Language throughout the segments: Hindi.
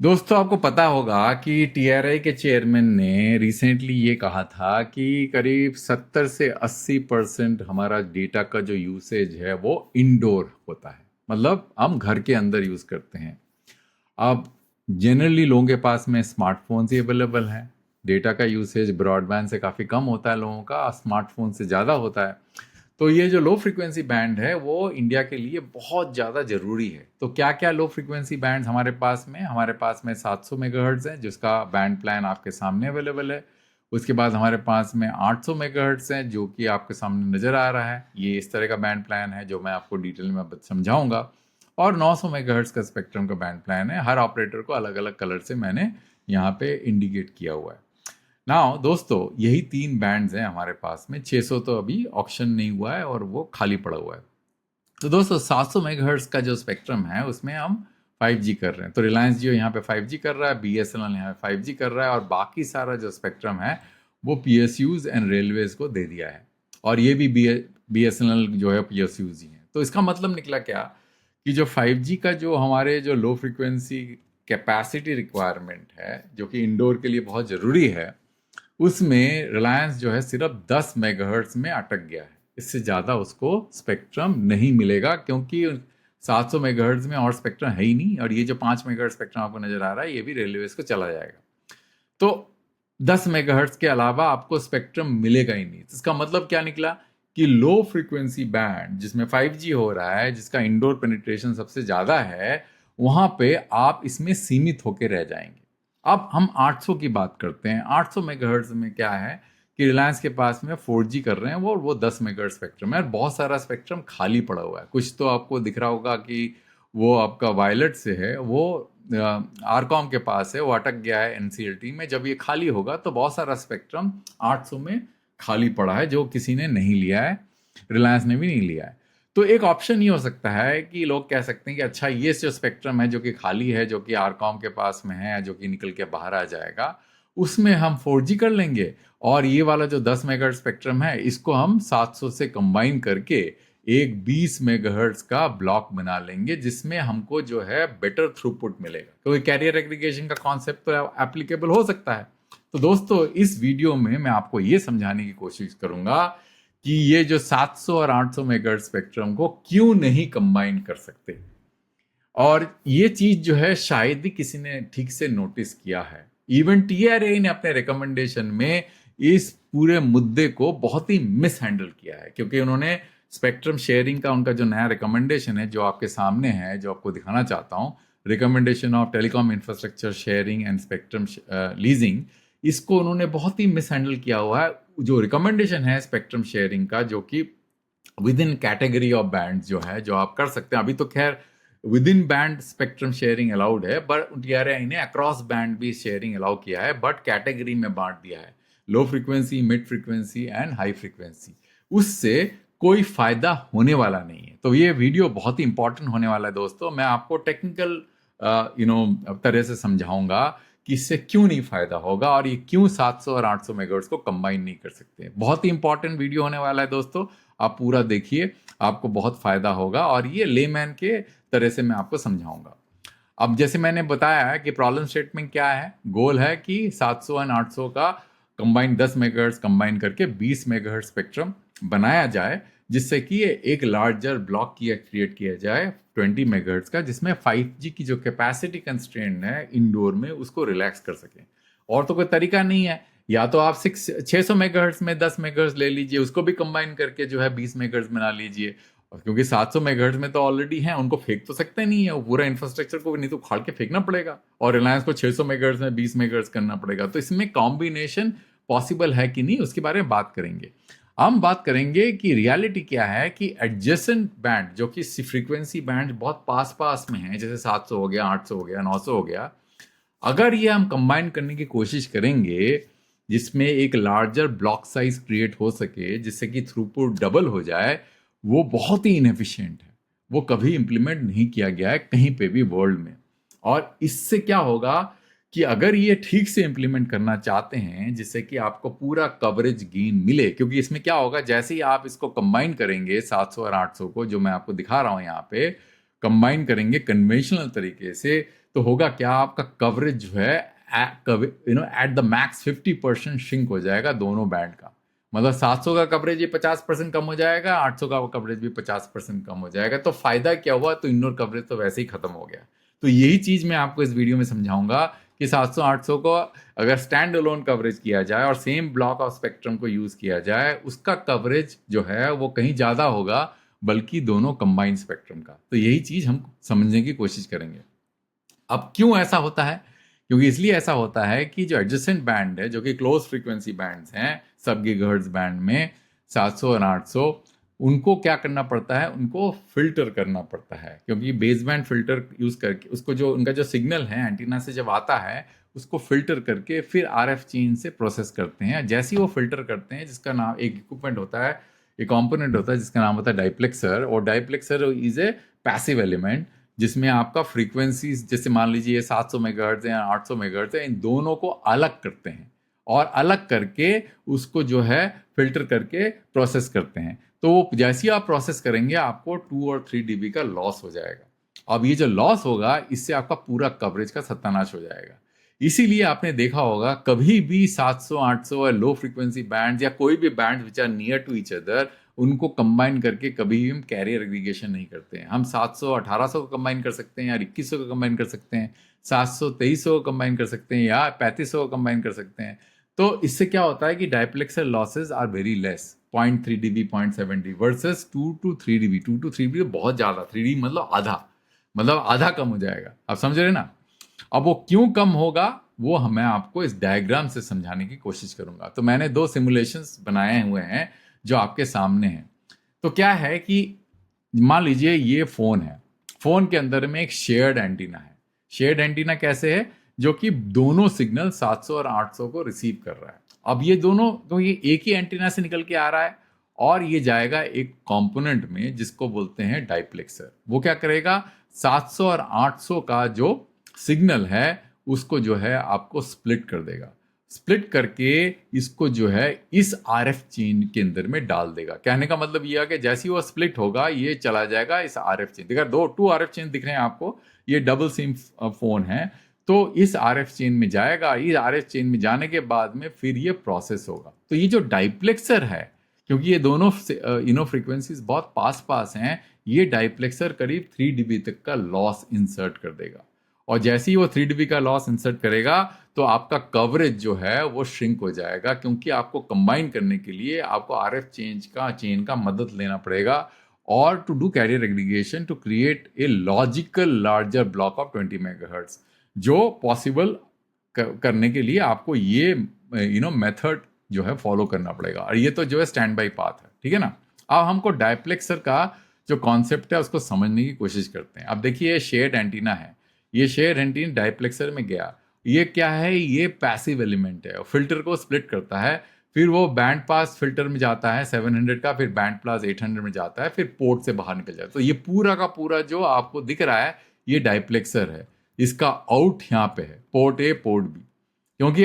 दोस्तों आपको पता होगा कि टीआरआई के चेयरमैन ने रिसेंटली ये कहा था कि करीब 70 से 80% हमारा डेटा का जो यूसेज है वो इंडोर होता है। मतलब हम घर के अंदर यूज़ करते हैं। अब जनरली लोगों के पास में स्मार्टफोन्स ही अवेलेबल हैं। डेटा का यूसेज ब्रॉडबैंड से काफ़ी कम होता है, लोगों का स्मार्टफोन से ज़्यादा होता है। तो ये जो लो फ्रिक्वेंसी बैंड है वो इंडिया के लिए बहुत ज़्यादा ज़रूरी है। तो क्या क्या लो फ्रिक्वेंसी बैंड्स हमारे पास में 700 मेगाहर्ट्ज़ है, जिसका बैंड प्लान आपके सामने अवेलेबल है। उसके बाद हमारे पास में 800 मेगाहर्ट्ज़ है, जो कि आपके सामने नज़र आ रहा है। ये इस तरह का बैंड प्लान है जो मैं आपको डिटेल में समझाऊंगा। और 900 मेगाहर्ट्ज़ का स्पेक्ट्रम का बैंड प्लान है। हर ऑपरेटर को अलग अलग कलर से मैंने यहाँ पे इंडिकेट किया हुआ है। नाउ दोस्तों, यही तीन बैंड्स हैं हमारे पास में। 600 तो अभी ऑक्शन नहीं हुआ है और वो खाली पड़ा हुआ है। तो दोस्तों 700 मेगाहर्ट्ज का जो स्पेक्ट्रम है उसमें हम 5G कर रहे हैं। तो रिलायंस जियो यहाँ पे 5G कर रहा है, BSNL यहाँ पे 5G कर रहा है, और बाकी सारा जो स्पेक्ट्रम है वो PSUs एंड रेलवेज को दे दिया है। और ये भी BSNL जो है PSUs ही है। तो इसका मतलब निकला क्या कि जो 5G का जो हमारे जो लो फ्रिक्वेंसी कैपेसिटी रिक्वायरमेंट है, जो कि इंडोर के लिए बहुत ज़रूरी है, उसमें रिलायंस जो है सिर्फ 10 मेगाहर्ट्ज में अटक गया है। इससे ज़्यादा उसको स्पेक्ट्रम नहीं मिलेगा, क्योंकि 700 मेगाहर्ट्ज में और स्पेक्ट्रम है ही नहीं। और ये जो 5 मेगाहर्ट्ज स्पेक्ट्रम आपको नज़र आ रहा है ये भी रेलवेज को चला जाएगा। तो 10 मेगाहर्ट्ज के अलावा आपको स्पेक्ट्रम मिलेगा ही नहीं। तो इसका मतलब क्या निकला कि लो फ्रीक्वेंसी बैंड जिसमें 5G हो रहा है, जिसका इंडोर पेनिट्रेशन सबसे ज़्यादा है, वहाँ पे आप इसमें सीमित होकर रह जाएंगे। अब हम 800 की बात करते हैं। 800 मेगाहर्ट्ज में क्या है कि रिलायंस के पास में 4G कर रहे हैं वो 10 मेगाहर्ट्ज स्पेक्ट्रम है, और बहुत सारा स्पेक्ट्रम खाली पड़ा हुआ है। कुछ तो आपको दिख रहा होगा कि वो आपका वायलेट से है, वो आरकॉम के पास है, वो अटक गया है एनसीएलटी में। जब ये खाली होगा तो बहुत सारा स्पेक्ट्रम 800 में खाली पड़ा है जो किसी ने नहीं लिया है, रिलायंस ने भी नहीं लिया है। तो एक ऑप्शन ये हो सकता है कि लोग कह सकते हैं कि अच्छा, ये जो स्पेक्ट्रम है जो कि खाली है, जो कि आरकॉम के पास में है, जो कि निकल के बाहर आ जाएगा, उसमें हम 4G कर लेंगे, और ये वाला जो 10 मेगाहर्ट्ज स्पेक्ट्रम है इसको हम 700 से कंबाइन करके एक 20 मेगाहर्ट्ज का ब्लॉक बना लेंगे, जिसमें हमको जो है बेटर थ्रूपुट मिलेगा। क्योंकि कैरियर एग्रीगेशन का कॉन्सेप्ट तो एप्लीकेबल हो सकता है। तो दोस्तों इस वीडियो में मैं आपको ये समझाने की कोशिश करूंगा कि ये जो 700 और 800 मेगाहर्ट्ज स्पेक्ट्रम को क्यों नहीं कंबाइन कर सकते। और ये चीज जो है शायद ही किसी ने ठीक से नोटिस किया है। इवन टीआरए ने अपने रिकमेंडेशन में इस पूरे मुद्दे को बहुत ही मिस हैंडल किया है, क्योंकि उन्होंने स्पेक्ट्रम शेयरिंग का उनका जो नया रिकमेंडेशन है जो आपके सामने है, जो आपको दिखाना चाहता हूँ, recommendation of telecom infrastructure sharing and spectrum leasing, इसको उन्होंने बहुत ही मिस हैंडल किया हुआ है। जो रिकमेंडेशन है स्पेक्ट्रम शेयरिंग का, जो कि with in category of band जो है, जो आप कर सकते हैं। अभी तो खैर with in band spectrum sharing allowed है, बट टीआरआई ने अक्रॉस बैंड भी शेयरिंग अलाउ किया है, बट कैटेगरी में बांट दिया है, low frequency, mid frequency and high frequency. उससे कोई फायदा होने वाला नहीं है। तो ये वीडियो बहुत ही इंपॉर्टेंट होने वाला है दोस्तों। मैं आपको टेक्निकल तरह से समझाऊंगा कि इससे क्यों नहीं फायदा होगा, और ये क्यों 700 और 800 मेगाहर्ट्ज को कंबाइन नहीं कर सकते। बहुत ही इंपॉर्टेंट वीडियो होने वाला है दोस्तों, आप पूरा देखिए, आपको बहुत फायदा होगा, और ये लेमैन के तरह से मैं आपको समझाऊंगा। अब जैसे मैंने बताया है कि प्रॉब्लम स्टेटमेंट क्या है, गोल है कि 700 और 800 का कंबाइन 10 मेगाहर्ट्ज कंबाइन करके 20 मेगाहर्ट्ज स्पेक्ट्रम बनाया जाए, जिससे कि ये एक लार्जर ब्लॉक किया क्रिएट किया जाए 20 मेगाहर्ट्ज का, जिसमें 5G की जो कैपेसिटी कंस्ट्रेंट है इंडोर में उसको रिलैक्स कर सके। और तो कोई तरीका नहीं है। या तो आप 600 मेगाहर्ट्ज में 10 मेगाहर्ट्ज ले लीजिए, उसको भी कंबाइन करके जो है 20 मेगाहर्ट्ज बना लीजिए। और क्योंकि 700 मेगाहर्ट्ज में तो ऑलरेडी हैं, उनको फेंक तो सकते नहीं है, वो पूरा इंफ्रास्ट्रक्चर को नहीं तो उखाड़ के फेंकना पड़ेगा, और रिलायंस को 600 मेगाहर्ट्ज में 20 मेगाहर्ट्ज करना पड़ेगा। तो इसमें कॉम्बिनेशन पॉसिबल है कि नहीं, उसके बारे में बात करेंगे। हम बात करेंगे कि रियलिटी क्या है कि एडजेसेंट बैंड, जो कि फ्रीक्वेंसी बैंड बहुत पास पास में है, जैसे 700 हो गया, 800 हो गया, 900 हो गया, अगर ये हम कंबाइन करने की कोशिश करेंगे जिसमें एक लार्जर ब्लॉक साइज क्रिएट हो सके, जिससे कि थ्रूपुट डबल हो जाए, वो बहुत ही इनएफिशिएंट है। वो कभी इंप्लीमेंट नहीं किया गया है कहीं पे भी वर्ल्ड में। और इससे क्या होगा कि अगर ये ठीक से इंप्लीमेंट करना चाहते हैं जिससे कि आपको पूरा कवरेज गेन मिले, क्योंकि इसमें क्या होगा, जैसे ही आप इसको कंबाइन करेंगे 700 और 800 को, जो मैं आपको दिखा रहा हूं यहाँ पे, कंबाइन करेंगे कन्वेंशनल तरीके से, तो होगा क्या, आपका कवरेज जो है एट द मैक्स 50% श्रिंक हो जाएगा दोनों बैंड का। मतलब 700 का कवरेज ये 50% कम हो जाएगा, 800 का कवरेज भी 50% कम हो जाएगा। तो फायदा क्या हुआ, तो इंडोर कवरेज तो वैसे ही खत्म हो गया। तो यही चीज मैं आपको इस वीडियो में समझाऊंगा कि 700-800 को अगर स्टैंड अलोन कवरेज किया जाए और सेम ब्लॉक ऑफ स्पेक्ट्रम को यूज किया जाए, उसका कवरेज जो है वो कहीं ज्यादा होगा बल्कि दोनों कंबाइंड स्पेक्ट्रम का। तो यही चीज हम समझने की कोशिश करेंगे। अब क्यों ऐसा होता है, क्योंकि इसलिए ऐसा होता है कि जो एडजेसेंट बैंड है, जो कि क्लोज फ्रीक्वेंसी बैंड्स हैं सब गीगाहर्ट्ज बैंड में 700 और 800, उनको क्या करना पड़ता है, उनको फिल्टर करना पड़ता है। क्योंकि बेस बैंड फिल्टर यूज करके उसको, जो उनका जो सिग्नल है एंटीना से जब आता है, उसको फिल्टर करके फिर आरएफ चेन से प्रोसेस करते हैं। जैसे ही वो फिल्टर करते हैं, जिसका नाम एक इक्विपमेंट होता है, एक कंपोनेंट होता है जिसका नाम होता है डाइप्लेक्सर। और डाइप्लेक्सर इज ए पैसिव एलिमेंट जिसमें आपका फ्रीक्वेंसीज, जैसे मान लीजिए 700 मेगाहर्ट्ज या 800 मेगाहर्ट्ज है, इन दोनों को अलग करते हैं और अलग करके उसको जो है फिल्टर करके प्रोसेस करते हैं। तो वो जैसे ही आप प्रोसेस करेंगे, आपको 2 और 3 डीबी का लॉस हो जाएगा। अब ये जो लॉस होगा, इससे आपका पूरा कवरेज का सत्यानाश हो जाएगा। इसीलिए आपने देखा होगा कभी भी 700, 800 लो फ्रीक्वेंसी बैंड या कोई भी band which are near to each other, उनको कंबाइन करके कभी भी हम कैरियर एग्रीगेशन नहीं करते हैं। हम 700 1800 को कंबाइन कर सकते हैं, या 2100 को कंबाइन कर सकते हैं, 700 2300 को कंबाइन कर सकते हैं, या 3500 को कंबाइन कर सकते हैं। तो इससे क्या होता है कि diplexer losses are very less, 0.3 dB 0.7 dB versus 2 to 3 dB। 2 to 3 dB बहुत ज्यादा, 3 dB मतलब आधा, मतलब आधा कम हो जाएगा। आप समझ रहे ना। अब वो क्यों कम होगा, वो मैं आपको इस डायग्राम से समझाने की कोशिश करूंगा। तो मैंने 2 सिमुलेशंस बनाए हुए हैं जो आपके सामने हैं। तो क्या है कि मान लीजिए ये फोन है, फोन के अंदर में एक शेयर्ड एंटीना है। शेयर्ड एंटीना कैसे है, जो कि दोनों सिग्नल 700 और 800 को रिसीव कर रहा है। अब ये दोनों, तो ये एक ही एंटीना से निकल के आ रहा है और ये जाएगा एक कंपोनेंट में जिसको बोलते हैं डाइप्लेक्सर। वो क्या करेगा, 700 और 800 का जो सिग्नल है उसको जो है आपको स्प्लिट कर देगा। स्प्लिट करके इसको जो है इस आरएफ चेन के अंदर में डाल देगा। कहने का मतलब यह है कि जैसे ही वो स्प्लिट होगा, ये चला जाएगा इस आरएफ चेन। देखा, 2 आरएफ चेन दिख रहे हैं आपको, ये डबल सिम फोन है। तो इस आरएफ चेन में जाएगा, इस आरएफ चेन में जाने के बाद में फिर ये प्रोसेस होगा। तो ये जो डाइप्लेक्सर है, क्योंकि ये दोनों फ्रीक्वेंसीज बहुत पास पास हैं, ये डाइप्लेक्सर करीब 3 डीबी तक का लॉस इंसर्ट कर देगा। और जैसे ही वो 3 डीबी का लॉस इंसर्ट करेगा, तो आपका कवरेज जो है वो श्रिंक हो जाएगा, क्योंकि आपको कंबाइन करने के लिए आपको आरएफ चेन का मदद लेना पड़ेगा, और to do carrier aggregation to create a logical larger block of 20 megahertz, जो पॉसिबल करने के लिए आपको ये मेथड जो है फॉलो करना पड़ेगा। और ये तो जो है स्टैंड बाई पाथ है, ठीक है ना। अब हमको डायप्लेक्सर का जो कॉन्सेप्ट है उसको समझने की कोशिश करते हैं। अब देखिए, ये शेयर्ड एंटीना है, ये शेयर एंटीना डायप्लेक्सर में गया। ये क्या है, ये पैसिव एलिमेंट है, फिल्टर को स्प्लिट करता है, फिर वो बैंड पास फिल्टर में जाता है 700 का, फिर बैंड पास 800 में जाता है, फिर पोर्ट से बाहर निकल जाता है। तो ये पूरा का पूरा जो आपको दिख रहा है, ये डायप्लेक्सर है। इसका आउट यहाँ पे है, पोर्ट ए पोर्ट बी, क्योंकि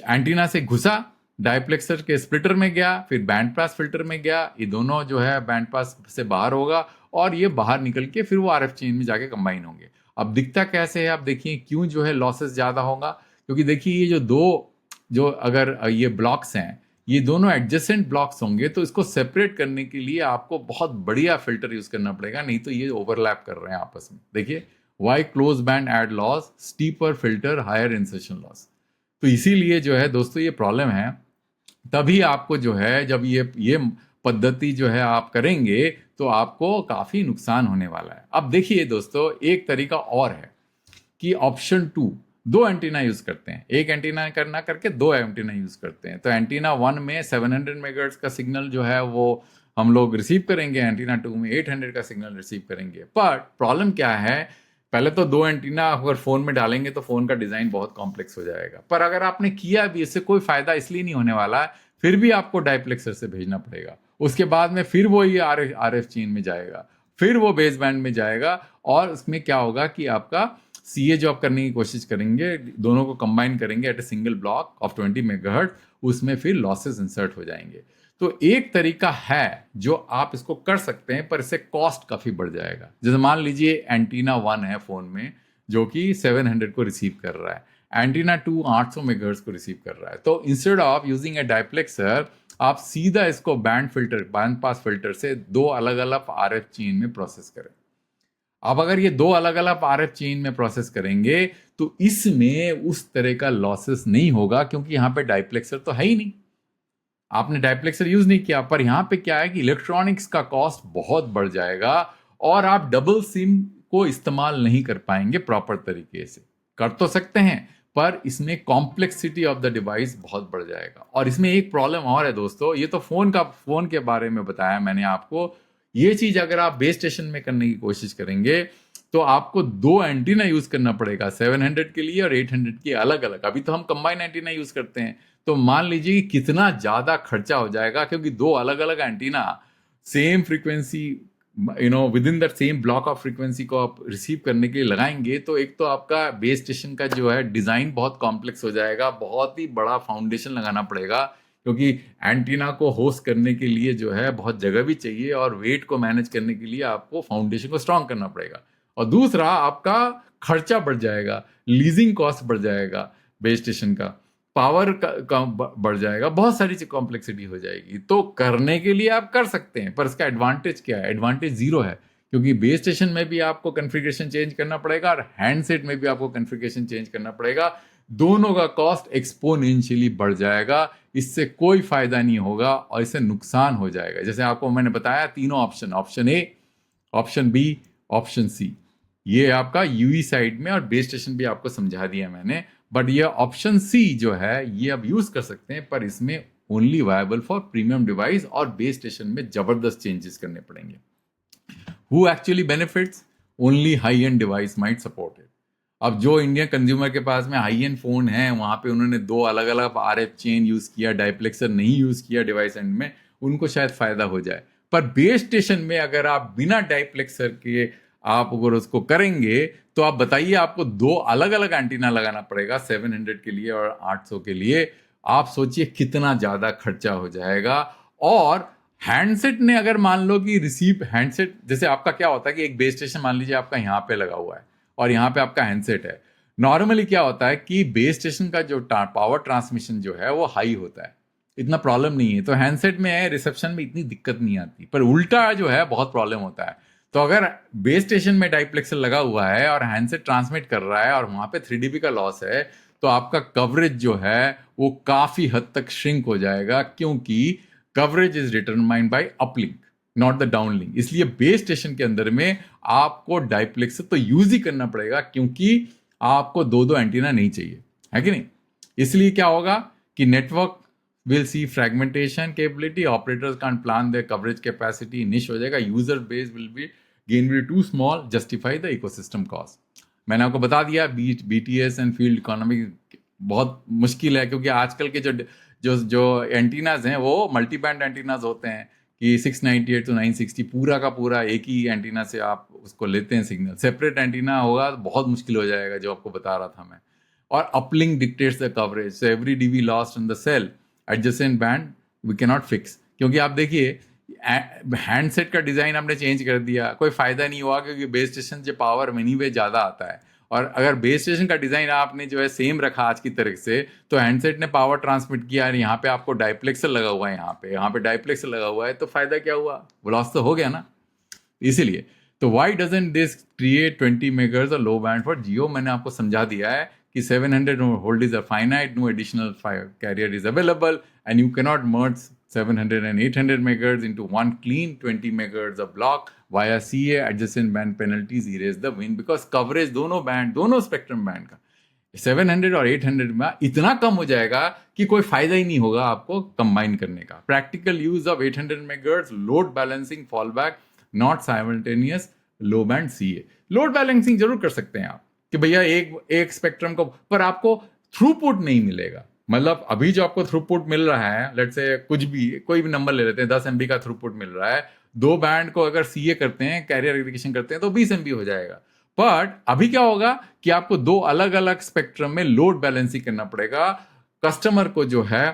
एंटीना से घुसा, डायप्लेक्सर के स्प्लिटर में गया, फिर बैंड पास फिल्टर में गया, ये दोनों जो है बैंड पास से बाहर होगा, और ये बाहर निकल के फिर वो आरएफ चेन में जाके कंबाइन होंगे। अब दिखता कैसे है, आप देखिए क्यों जो है लॉसेस ज्यादा होगा, क्योंकि देखिए ये जो दो, जो अगर ये ब्लॉक्स हैं, ये दोनों एडजेसेंट ब्लॉक्स होंगे, तो इसको सेपरेट करने के लिए आपको बहुत बढ़िया फिल्टर यूज करना पड़ेगा, नहीं तो ये ओवरलैप कर रहे हैं आपस में। देखिए, why close band add loss, steeper filter higher insertion loss. तो इसीलिए जो है दोस्तों ये प्रॉब्लम है। तभी आपको जो है, जब ये पद्धति जो है आप करेंगे, तो आपको काफी नुकसान होने वाला है। अब देखिए दोस्तों, एक तरीका और है कि ऑप्शन 2, 2 एंटीना यूज करते हैं, एक एंटीना करना करके 2 एंटीना यूज करते हैं। तो एंटीना 1 में 700 मेगाहर्ट्ज का सिग्नल जो है वो हम लोग रिसीव करेंगे, एंटीना 2 में 800 का सिग्नल रिसीव करेंगे। पर प्रॉब्लम क्या है, पहले तो 2 एंटीना अगर फोन में डालेंगे तो फोन का डिजाइन बहुत कॉम्प्लेक्स हो जाएगा। पर अगर आपने किया भी, इससे कोई फायदा इसलिए नहीं होने वाला है, फिर भी आपको डायप्लेक्सर से भेजना पड़ेगा। उसके बाद में फिर वो ये आरएफ चेन में जाएगा, फिर वो बेस बैंड में जाएगा, और उसमें क्या होगा कि आपका सीए जो आप करने की कोशिश करेंगे, दोनों को कंबाइन करेंगे at a single block of 20 megahertz, उसमें फिर लॉसेस इंसर्ट हो जाएंगे। तो एक तरीका है जो आप इसको कर सकते हैं, पर इससे कॉस्ट काफी बढ़ जाएगा। जैसे मान लीजिए एंटीना 1 है फोन में, जो कि 700 को रिसीव कर रहा है, एंटीना 2 800 मेगाहर्ट्ज को रिसीव कर रहा है। तो इंस्टेड ऑफ यूजिंग ए डायप्लेक्सर आप सीधा इसको बैंड पास फिल्टर से दो अलग अलग आरएफ चेन में प्रोसेस करें। अब अगर ये दो अलग अलग आरएफ चेन में प्रोसेस करेंगे तो इसमें उस तरह का लॉसेस नहीं होगा, क्योंकि यहाँ पे डायप्लेक्सर तो है ही नहीं, आपने डायप्लेक्सर यूज नहीं किया। पर यहाँ पे क्या है कि इलेक्ट्रॉनिक्स का कॉस्ट बहुत बढ़ जाएगा और आप डबल सिम को इस्तेमाल नहीं कर पाएंगे प्रॉपर तरीके से। कर तो सकते हैं पर इसमें कॉम्प्लेक्सिटी ऑफ द डिवाइस बहुत बढ़ जाएगा। और इसमें एक प्रॉब्लम और है दोस्तों, ये तो फोन के बारे में बताया मैंने आपको। ये चीज अगर आप बेस स्टेशन में करने की कोशिश करेंगे तो आपको दो एंटीना यूज करना पड़ेगा, 700 के लिए और 800 के अलग अलग। अभी तो हम कंबाइन एंटीना यूज करते हैं, तो मान लीजिए कि कितना ज्यादा खर्चा हो जाएगा, क्योंकि दो अलग अलग antenna same frequency with in that same block of frequency को आप रिसीव करने के लिए लगाएंगे। तो एक तो आपका बेस स्टेशन का जो है डिजाइन बहुत कॉम्प्लेक्स हो जाएगा, बहुत ही बड़ा फाउंडेशन लगाना पड़ेगा, क्योंकि एंटीना को होस्ट करने के लिए जो है बहुत जगह भी चाहिए और वेट को मैनेज करने के लिए आपको फाउंडेशन को स्ट्रांग करना पड़ेगा। और दूसरा आपका खर्चा बढ़ जाएगा, लीजिंग कॉस्ट बढ़ जाएगा, बेस स्टेशन का पावर का बढ़ जाएगा, बहुत सारी कॉम्प्लेक्सिटी हो जाएगी। तो करने के लिए आप कर सकते हैं, पर इसका एडवांटेज क्या है? एडवांटेज जीरो है, क्योंकि बेस स्टेशन में भी आपको कॉन्फ़िगरेशन चेंज करना पड़ेगा और हैंडसेट में भी आपको कॉन्फ़िगरेशन चेंज करना पड़ेगा। दोनों का कॉस्ट एक्सपोनेंशियली बढ़ जाएगा, इससे कोई फायदा नहीं होगा और इससे नुकसान हो जाएगा। जैसे आपको मैंने बताया तीनों option, option A, option B, option C, ये आपका यूई साइड में, और बेस स्टेशन भी आपको समझा दिया मैंने। बट ये ऑप्शन सी जो है ये आप यूज कर सकते हैं, पर इसमें only viable for premium device और बेस स्टेशन में जबरदस्त चेंजेस करने पड़ेंगे। Who actually benefits? Only high and device might support it. अब जो इंडियन कंज्यूमर के पास में हाई एंड फोन है, वहां पे उन्होंने दो अलग अलग आरएफ चेन यूज किया, डायप्लेक्सर नहीं यूज किया डिवाइस एंड में, उनको शायद फायदा हो जाए। पर बेस स्टेशन में अगर आप बिना डायप्लेक्सर के आप अगर उसको करेंगे तो आप बताइए, आपको दो अलग अलग एंटीना लगाना पड़ेगा 700 के लिए और 800 के लिए। आप सोचिए कितना ज्यादा खर्चा हो जाएगा। और हैंडसेट ने अगर मान लो कि रिसीव हैंडसेट, जैसे आपका क्या होता है कि एक बेस स्टेशन मान लीजिए आपका यहाँ पे लगा हुआ है और यहाँ पे आपका हैंडसेट है। नॉर्मली क्या होता है कि बेस स्टेशन का जो पावर ट्रांसमिशन जो है वो हाई होता है, इतना प्रॉब्लम नहीं है, तो हैंडसेट में रिसेप्शन में इतनी दिक्कत नहीं आती। पर उल्टा जो है बहुत प्रॉब्लम होता है। तो अगर बेस स्टेशन में डायप्लेक्सर लगा हुआ है और हैंडसेट ट्रांसमिट कर रहा है और वहां पे 3 dB का लॉस है, तो आपका कवरेज जो है वो काफी हद तक श्रिंक हो जाएगा, क्योंकि coverage is determined by uplink not the downlink. इसलिए बेस स्टेशन के अंदर में आपको डायप्लेक्सर तो यूज ही करना पड़ेगा, क्योंकि आपको दो दो एंटीना नहीं चाहिए, है कि नहीं। इसलिए क्या होगा कि network will see fragmentation capability, operators can't plan their coverage capacity, niche हो जाएगा, user base will be too small, justify the ecosystem cost। मैंने आपको बता दिया BTS एंड फील्ड इकोनॉमी बहुत मुश्किल है, क्योंकि आजकल के जो एंटीनाज हैं वो मल्टी बैंड एंटीनाज होते हैं कि 698 to 960 पूरा का पूरा एक ही एंटीना से आप उसको लेते हैं सिग्नल। सेपरेट एंटीना होगा तो बहुत मुश्किल हो जाएगा, जो आपको बता रहा था मैं। और uplink dictates the coverage, so every dB lost in the cell adjacent band we can not fix. क्योंकि आप देखिए हैंडसेट का डिजाइन आपने चेंज कर दिया, कोई फायदा नहीं हुआ, क्योंकि बेस स्टेशन से पावर मनी वे ज्यादा आता है। और अगर बेस स्टेशन का डिजाइन आपने जो है सेम रखा आज की तरह से, तो हैंडसेट ने पावर ट्रांसमिट किया और यहाँ पे आपको डायप्लेक्सर लगा हुआ है, यहाँ पे डायप्लेक्सर लगा हुआ है, तो फायदा क्या हुआ? वो लॉस तो हो गया ना। इसीलिए तो why doesn't this create 20 megahertz और लो बैंड फॉर जियो? मैंने आपको समझा दिया है कि 700 hold is a finite, no additional carrier is available, and you cannot merge 700 and 800 megahertz into one clean 20 megahertz of block via CA adjacent band penalties erase the win, because coverage दोनों स्पेक्ट्रम बैंड का 700 और 800 में इतना कम हो जाएगा कि कोई फायदा ही नहीं होगा आपको कंबाइन करने का। Practical use of 800 megahertz, load balancing, fallback, not simultaneous low band CA। Load balancing जरूर कर सकते हैं आप कि भैया एक स्पेक्ट्रम को, पर आपको थ्रूपुट नहीं मिलेगा। मतलब अभी जो आपको थ्रूपुट मिल रहा है, लेट्स से कोई भी नंबर ले लेते हैं, 10 MB का थ्रूपुट मिल रहा है, दो बैंड को अगर CA करते हैं, कैरियर एग्रीगेशन करते हैं, तो 20 MB हो जाएगा। बट अभी क्या होगा कि आपको दो अलग अलग स्पेक्ट्रम में लोड बैलेंसिंग करना पड़ेगा। कस्टमर को जो है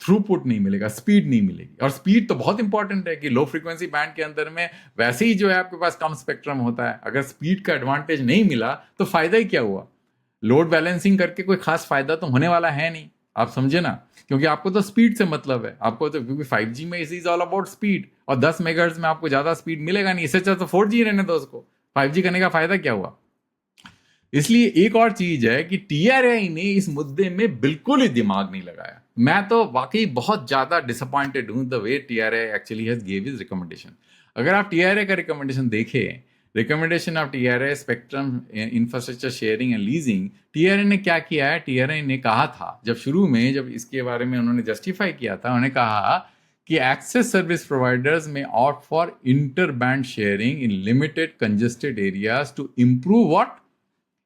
थ्रूपुट नहीं मिलेगा, स्पीड नहीं मिलेगी। और स्पीड तो बहुत इंपॉर्टेंट है कि लो फ्रीक्वेंसी बैंड के अंदर में वैसे ही जो है आपके पास कम स्पेक्ट्रम होता है, अगर स्पीड का एडवांटेज नहीं मिला तो फायदा ही क्या हुआ? लोड बैलेंसिंग करके कोई खास फायदा तो होने वाला है नहीं, आप समझे ना, क्योंकि आपको तो स्पीड से मतलब है, आपको तो, क्योंकि 5G में इज ऑल अबाउट स्पीड, और 10 मेगाहर्ट्ज में आपको ज्यादा स्पीड मिलेगा नहीं, इससे अच्छा तो 4G रहने दो उसको, 5G करने का फायदा क्या हुआ? इसलिए एक और चीज है कि टीआरआई ने इस मुद्दे में बिल्कुल ही दिमाग नहीं लगाया। मैं तो वाकई बहुत ज्यादा डिसअपॉइंटेड हूं the way TRAI actually has give his recommendation. अगर आप टीआरआई का रिकमेंडेशन देखें, recommendation of TRAI spectrum infrastructure sharing and leasing, TRAI ने क्या किया है? टीआरआई ने कहा था जब शुरू में, जब इसके बारे में उन्होंने जस्टिफाई किया था, उन्होंने कहा कि access service providers may opt for inter band sharing in limited congested areas to improve what?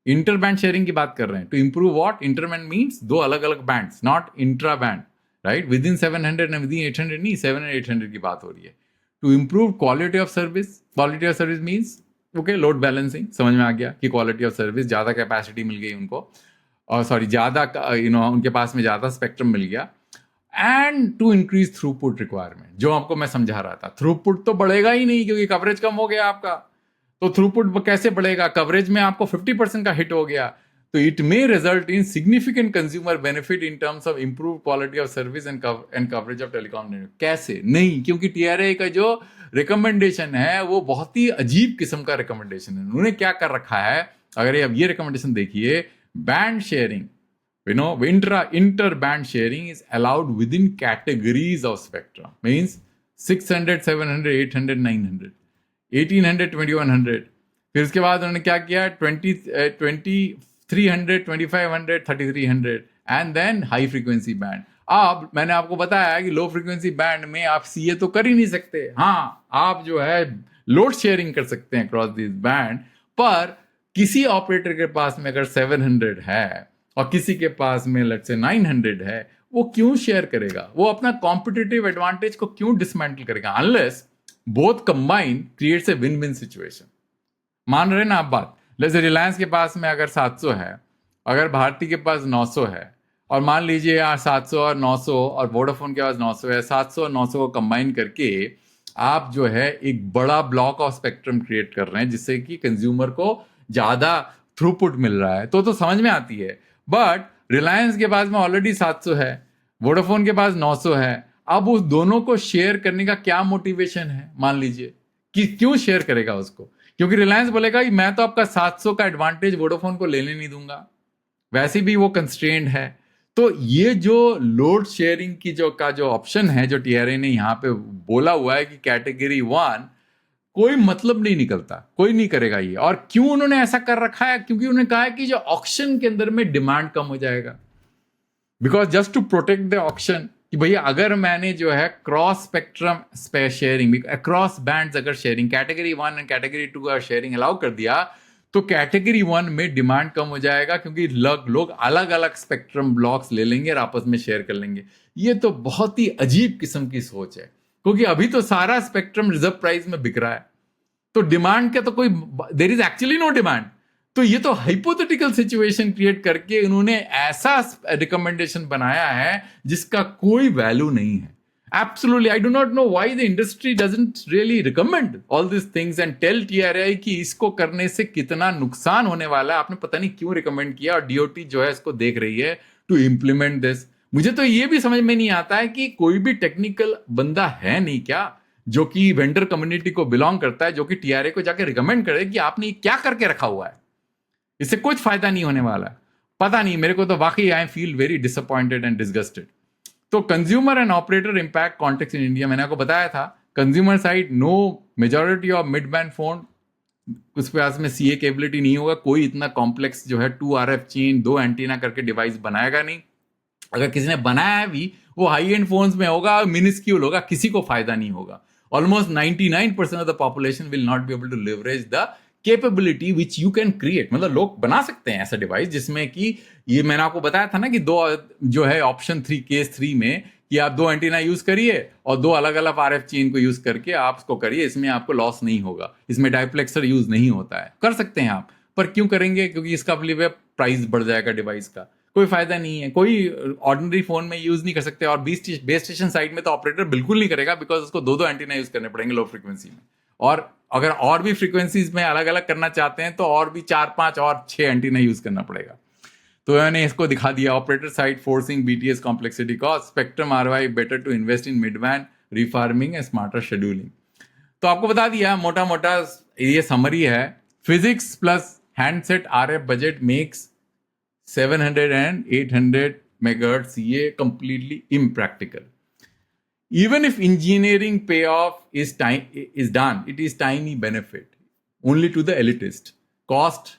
Inter band sharing की बात कर रहे हैं। To improve what? Inter band means दो अलग अलग bands, not intra band, right? With in 700 and with in 800 नहीं, 700 और 800 की बात हो रही है। To improve quality of service, quality of service means okay, load balancing, समझ में आ गया कि क्वालिटी ऑफ सर्विस, ज्यादा कैपेसिटी मिल गई उनको, और सॉरी ज्यादा उनके पास में ज्यादा स्पेक्ट्रम मिल गया। And to increase throughput requirement, जो आपको मैं समझा रहा था, थ्रूपुट तो बढ़ेगा ही नहीं क्योंकि कवरेज कम हो गया आपका, तो थ्रूपुट कैसे बढ़ेगा? कवरेज में आपको 50% का हिट हो गया, तो it may result in significant consumer benefit in terms of improve quality of service and coverage of telecom network. कैसे? नहीं, क्योंकि टीआरआई का जो रिकमेंडेशन है वो बहुत ही अजीब किस्म का रिकमेंडेशन है। उन्होंने क्या कर रखा है, अगर आप ये रिकमेंडेशन देखिए, band sharing, inter band sharing is allowed within categories of spectrum, means 600, 700, 800, 900, 1800, 2100। फिर उसके बाद उन्होंने क्या किया? 2300, 2500, 3300 and then high frequency band. अब मैंने आपको बताया कि लो फ्रीक्वेंसी बैंड में आप सीए तो कर ही नहीं सकते, हाँ आप जो है लोड शेयरिंग कर सकते हैं क्रॉस दिस बैंड, पर किसी ऑपरेटर के पास में अगर 700 है और किसी के पास में लेट्स से 900 है, वो क्यों शेयर करेगा? वो अपना कॉम्पिटिटिव एडवांटेज को क्यों डिसमेंटल करेगा? Unless both combine creates a win win situation. मान रहे ना आप बात? जैसे रिलायंस के पास में अगर 700 है, अगर भारती के पास 900 है, और मान लीजिए यार 700 और 900, और वोडाफोन के पास 900 है, 700 और 900 को कंबाइन करके आप जो है एक बड़ा ब्लॉक ऑफ स्पेक्ट्रम क्रिएट कर रहे हैं जिससे कि कंज्यूमर को ज्यादा थ्रूपुट मिल रहा है, तो समझ में आती है। बट रिलायंस के पास में ऑलरेडी 700 है, वोडाफोन के पास 900 है, अब उस दोनों को शेयर करने का क्या मोटिवेशन है? मान लीजिए कि क्यों शेयर करेगा उसको? क्योंकि रिलायंस बोलेगा कि मैं तो आपका 700 का एडवांटेज वोडाफोन को लेने नहीं दूंगा, वैसे भी वो कंस्ट्रेंड है। तो ये जो लोड शेयरिंग की जो ऑप्शन है, जो टीआरआई ने यहाँ पे बोला हुआ है कि कैटेगरी 1, कोई मतलब नहीं निकलता, कोई नहीं करेगा ये। और क्यों उन्होंने ऐसा कर रखा है? क्योंकि उन्होंने कहा है कि जो ऑक्शन के अंदर में डिमांड कम हो जाएगा, because just to protect the auction, कि भैया अगर मैंने जो है cross spectrum sharing, across bands अगर शेयरिंग, कैटेगरी 1 एंड कैटेगरी 2 अगर शेयरिंग अलाउ कर दिया, तो कैटेगरी 1 में डिमांड कम हो जाएगा क्योंकि लोग अलग अलग स्पेक्ट्रम ब्लॉक्स ले लेंगे और आपस में शेयर कर लेंगे। ये तो बहुत ही अजीब किस्म की सोच है, क्योंकि अभी तो सारा स्पेक्ट्रम रिजर्व प्राइस में बिक रहा है, तो डिमांड का तो कोई, there is actually no demand. तो ये तो हाइपोथेटिकल सिचुएशन क्रिएट करके उन्होंने ऐसा रिकमेंडेशन बनाया है जिसका कोई वैल्यू नहीं है। Absolutely, I do not know why the industry doesn't really recommend all these things and tell TRAI कि इसको करने से कितना नुकसान होने वाला है। आपने पता नहीं क्यों रिकमेंड किया, और डीओटी जो है इसको देख रही है टू इम्प्लीमेंट दिस। मुझे तो ये भी समझ में नहीं आता है कि कोई भी टेक्निकल बंदा है नहीं क्या जो कि वेंडर कम्युनिटी को बिलोंग करता है, जो कि टीआरआई को जाके रिकमेंड करे कि आपने ये क्या करके रखा हुआ है, इससे कुछ फायदा नहीं होने वाला। पता नहीं, मेरे को तो वाकई I feel very disappointed and disgusted. तो consumer and operator impact context in India, मैंने आपको बताया था, consumer side no majority of mid band phone, उस पास में सीए केबिलिटी नहीं होगा, कोई इतना कॉम्प्लेक्स जो है 2 RF चेन 2 एंटीना करके डिवाइस बनाएगा नहीं। अगर किसी ने बनाया भी, वो हाई एंड फोन्स में होगा, मिनिस्क्यूल होगा, किसी को फायदा नहीं होगा। Almost 99% of the population will not be able to leverage the capability which you can create. मतलब लोग बना सकते हैं ऐसा डिवाइस जिसमें कि, ये मैंने आपको बताया था ना कि दो जो है ऑप्शन 3 केस 3 में, कि आप 2 एंटीना यूज करिए और 2 अलग अलग RF चेन को यूज करके आप उसको करिए, इसमें आपको लॉस नहीं होगा, इसमें डायप्लेक्सर यूज नहीं होता है। कर सकते हैं आप, पर क्यों करेंगे? क्योंकि इसका प्राइस बढ़ जाएगा डिवाइस का, कोई फायदा नहीं है, कोई ऑर्डिनरी फोन में यूज नहीं कर सकते। और बेस स्टेशन साइड में तो ऑपरेटर बिल्कुल नहीं करेगा, बिकॉज उसको दो एंटीना यूज करने पड़ेंगे लो फ्रीक्वेंसी में। और अगर और भी फ्रीक्वेंसीज में अलग अलग करना चाहते हैं तो और भी 4-5 और 6 एंटीना यूज करना पड़ेगा। तो मैंने इसको दिखा दिया, operator side forcing BTS complexity cost, spectrum ROI better to invest in mid band refarming and smarter scheduling. तो आपको बता दिया मोटा मोटा, ये समरी है। Physics plus handset RF budget makes 700 and 800 megahertz ये completely impractical. Even if engineering payoff is done, it is tiny benefit only to the elitist. Cost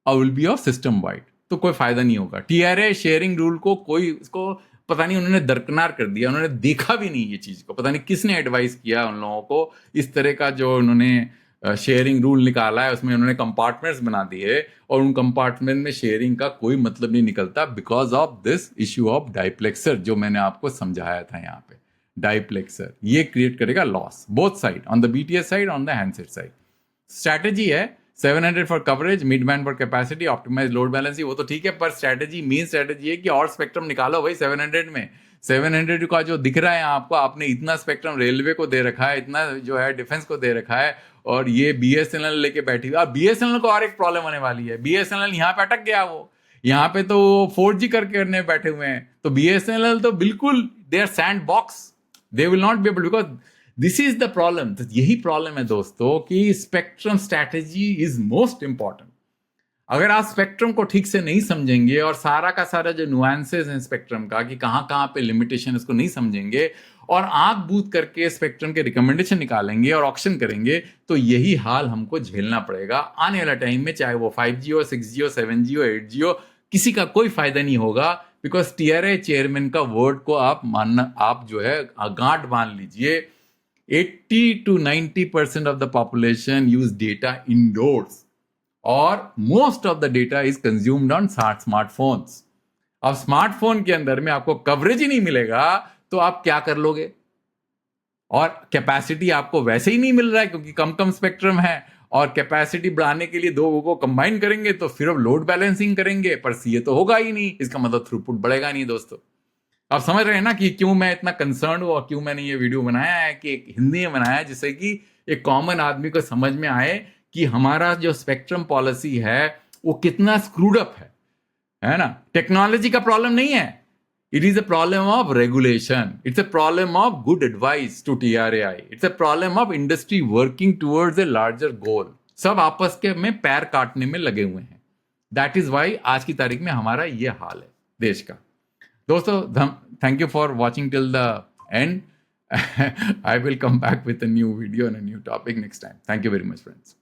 will be of system wide. तो कोई फायदा नहीं होगा। टीआरए शेयरिंग रूल को कोई, इसको पता नहीं उन्होंने दरकिनार कर दिया, उन्होंने देखा भी नहीं ये चीज को, पता नहीं किसने एडवाइस किया उन लोगों को इस तरह का जो उन्होंने शेयरिंग रूल निकाला है। उसमें उन्होंने कंपार्टमेंट्स बना दिए और उन कंपार्टमेंट में शेयरिंग का कोई मतलब नहीं निकलता, because of this issue of diplexer जो मैंने आपको समझाया था यहाँ पे। डाइप्लेक्सर ये क्रिएट करेगा loss both side, on the BTS side, on the handset side. Strategy है 700 for coverage, mid band for capacity, optimize load balancing, वो तो ठीक है, पर स्ट्रैटेजी, मेन स्ट्रैटेजी है कि और स्पेक्ट्रम निकालो भाई 700 में। 700 का जो दिख रहा है आपको, आपने इतना स्पेक्ट्रम रेलवे को दे रखा है, इतना जो है डिफेंस को दे रखा है, और ये बीएसएनएल लेके बैठी हुई। अब बीएसएनएल को और एक प्रॉब्लम होने वाली है, बीएसएनएल यहाँ पे अटक गया, वो यहाँ पे तो 4G करने बैठे हुए हैं। तो बीएसएनएल तो बिल्कुल they are sandbox, they will not be able, because this is the problem. तो यही प्रॉब्लम है दोस्तों कि spectrum strategy is most important. अगर आप स्पेक्ट्रम को ठीक से नहीं समझेंगे और सारा का सारा जो नुआंसेस हैं स्पेक्ट्रम का कि कहाँ कहाँ पे लिमिटेशन, इसको नहीं समझेंगे और आंख बूद करके स्पेक्ट्रम के रिकमेंडेशन निकालेंगे और ऑक्शन करेंगे, तो यही हाल हमको झेलना पड़ेगा आने वाला टाइम में। चाहे वो 5G हो, 6G हो, 7G हो, 8G हो, किसी का कोई फायदा नहीं होगा, बिकॉज टीआरए चेयरमैन का वर्ड को आप मानना, आप जो है गांठ बांध लीजिए। 80 to 90% of the population use data indoors और most of the data is consumed on smartphones. अब स्मार्टफोन के अंदर में आपको कवरेज ही नहीं मिलेगा तो आप क्या कर लोगे? और कैपेसिटी आपको वैसे ही नहीं मिल रहा है क्योंकि कम स्पेक्ट्रम है, और कैपेसिटी बढ़ाने के लिए दो को कंबाइन करेंगे तो फिर अब लोड बैलेंसिंग करेंगे, पर ये तो होगा ही नहीं, इसका मतलब थ्रूपुट बढ़ेगा नहीं। दोस्तों आप समझ रहे हैं ना कि क्यों मैं इतना कंसर्न हूं और क्यों मैंने ये वीडियो बनाया है, कि एक हिंदी में बनाया है जिससे कि एक कॉमन आदमी को समझ में आए कि हमारा जो स्पेक्ट्रम पॉलिसी है वो कितना स्क्रूड अप है ना। टेक्नोलॉजी का प्रॉब्लम नहीं है, it is a problem of regulation, it's a problem of good advice to TRAI, it's a problem of industry working towards a larger goal. सब आपस के में पैर काटने में लगे हुए हैं। दैट इज वाई आज की तारीख में हमारा ये हाल है देश का। दोस्तों thank you for watching till the end. I will come back with a new video and a new topic next time. Thank you very much, friends.